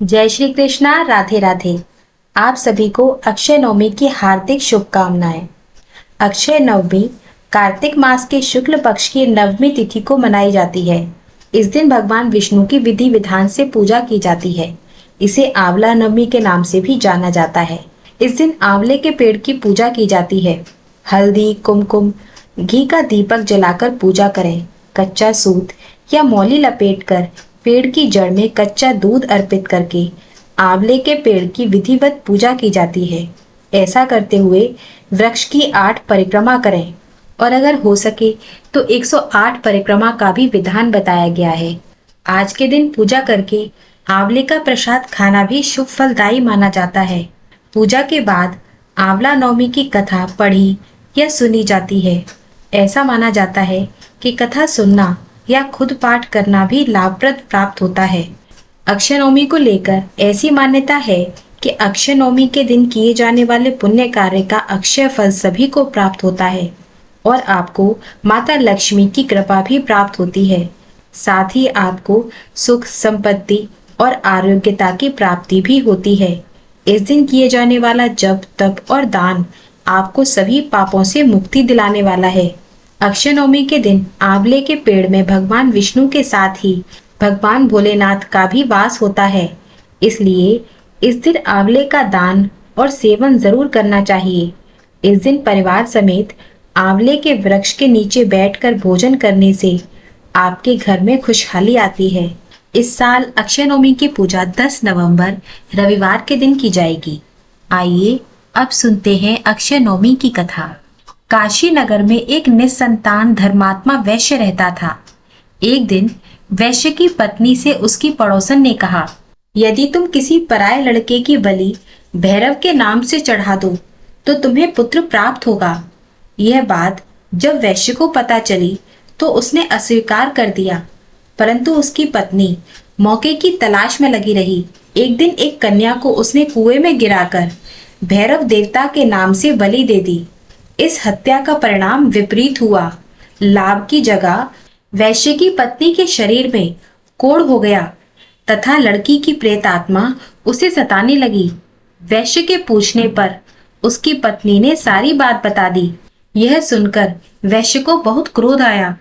जय श्री कृष्णा। राधे राधे। आप सभी को अक्षय नवमी की हार्दिक शुभकामनाएं। अक्षय नवमी कार्तिक मास के शुक्ल पक्ष की नवमी तिथि को मनाई जाती है। इस दिन भगवान विष्णु की विधि विधान से पूजा की जाती है। इसे आंवला नवमी के नाम से भी जाना जाता है। इस दिन आंवले के पेड़ की पूजा की जाती है। हल्दी, कुमकुम, घी का दीपक जलाकर पूजा करें। कच्चा सूत या मौली लपेटकर पेड़ की जड़ में कच्चा दूध अर्पित करके आंवले के पेड़ की विधिवत पूजा की जाती है। ऐसा करते हुए वृक्ष की 8 परिक्रमा करें और अगर हो सके तो 108 परिक्रमा का भी विधान बताया गया है। आज के दिन पूजा करके आंवले का प्रसाद खाना भी शुभ फलदायी माना जाता है। पूजा के बाद आंवला नवमी की कथा पढ़ी या सुनी जाती है। ऐसा माना जाता है कि कथा सुनना या खुद पाठ करना भी लाभप्रद प्राप्त होता है। अक्षय नवमी को लेकर ऐसी मान्यता है कि अक्षय नवमी के दिन किए जाने वाले पुण्य कार्य का अक्षय फल सभी को प्राप्त होता है और आपको माता लक्ष्मी की कृपा भी प्राप्त होती है। साथ ही आपको सुख, संपत्ति और आरोग्यता की प्राप्ति भी होती है। इस दिन किए जाने वाला जप, तप और दान आपको सभी पापों से मुक्ति दिलाने वाला है। अक्षय नवमी के दिन आंवले के पेड़ में भगवान विष्णु के साथ ही भगवान भोलेनाथ का भी वास होता है। इसलिए इस दिन आंवले का दान और सेवन जरूर करना चाहिए। इस दिन परिवार समेत आंवले के वृक्ष के नीचे बैठकर भोजन करने से आपके घर में खुशहाली आती है। इस साल अक्षय नवमी की पूजा 10 नवंबर रविवार के दिन की जाएगी। आइए अब सुनते हैं अक्षय नवमी की कथा। काशी नगर में एक निसंतान धर्मात्मा वैश्य रहता था। एक दिन वैश्य की पत्नी से उसकी पड़ोसन ने कहा, यदि तुम किसी पराये लड़के की बलि भैरव के नाम से चढ़ा दो तो तुम्हें पुत्र प्राप्त होगा। यह बात जब वैश्य को पता चली तो उसने अस्वीकार कर दिया, परंतु उसकी पत्नी मौके की तलाश में लगी रही। एक दिन एक कन्या को उसने कुएं में गिराकर भैरव देवता के नाम से बलि दे दी। इस हत्या का परिणाम विपरीत हुआ। लाभ की जगह वैश्य की पत्नी के शरीर में कोढ़ हो गया तथा लड़की की प्रेत आत्मा उसे सताने लगी। वैश्य के पूछने पर उसकी पत्नी ने सारी बात बता दी। यह सुनकर वैश्य को बहुत क्रोध आया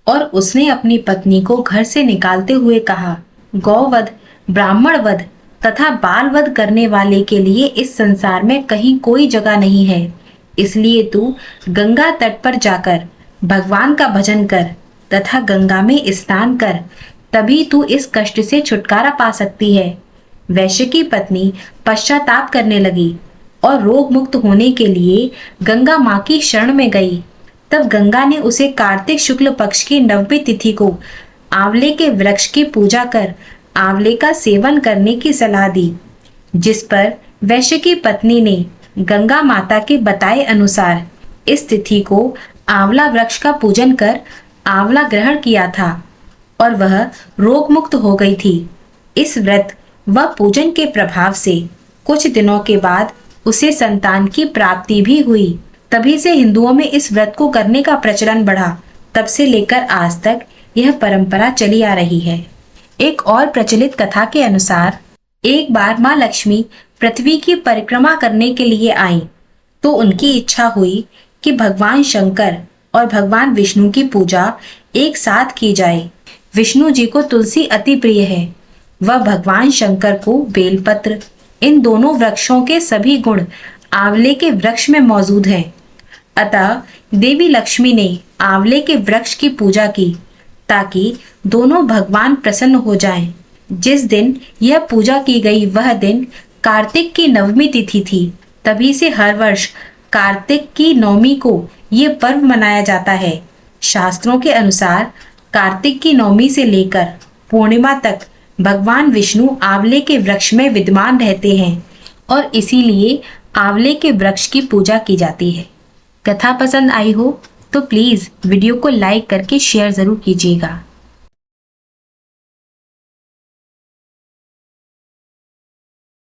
और उसने अपनी पत्नी को घर से निकालते हुए कहा, गौवध, ब्राह्मण वध तथा बाल वध करने वाले के लिए इस संसार में कहीं कोई जगह नहीं है। इसलिए तू गंगा तट पर जाकर भगवान का भजन कर तथा गंगा में स्नान कर, तभी तू इस कष्ट से छुटकारा पा सकती है। वैश्य की पत्नी पश्चाताप करने लगी और रोग मुक्त होने के लिए गंगा माँ की शरण में गई। तब गंगा ने उसे कार्तिक शुक्ल पक्ष की नवमी तिथि को आंवले के वृक्ष की पूजा कर आंवले का सेवन करने की सलाह दी, जिस पर वैश्य की पत्नी ने गंगा माता के बताए अनुसार इस तिथि को आंवला वृक्ष का पूजन कर आंवला ग्रहण किया था और वह रोग मुक्त हो गई थी। इस व्रत व पूजन के प्रभाव से कुछ दिनों के बाद उसे संतान की प्राप्ति भी हुई। तभी से हिंदुओं में इस व्रत को करने का प्रचलन बढ़ा। तब से लेकर आज तक यह परंपरा चली आ रही है। एक और प्रचलित कथा के अनुसार एक बार माँ लक्ष्मी पृथ्वी की परिक्रमा करने के लिए आई तो उनकी इच्छा हुई कि भगवान शंकर और भगवान विष्णु की पूजा एक साथ की जाए। विष्णु जी को तुलसी अति प्रिय है। वह भगवान शंकर को बेलपत्र, इन दोनों वृक्षों के सभी गुण आंवले के वृक्ष में मौजूद हैं। अतः देवी लक्ष्मी ने आंवले के वृक्ष की पूजा की ताकि दोनों भगवान प्रसन्न हो जाएं। जिस दिन यह पूजा की गई वह दिन कार्तिक की नवमी तिथि थी। तभी से हर वर्ष कार्तिक की नवमी को ये पर्व मनाया जाता है। शास्त्रों के अनुसार कार्तिक की नवमी से लेकर पूर्णिमा तक भगवान विष्णु आंवले के वृक्ष में विद्यमान रहते हैं और इसीलिए आंवले के वृक्ष की पूजा की जाती है। कथा पसंद आई हो तो प्लीज वीडियो को लाइक करके शेयर जरूर कीजिएगा।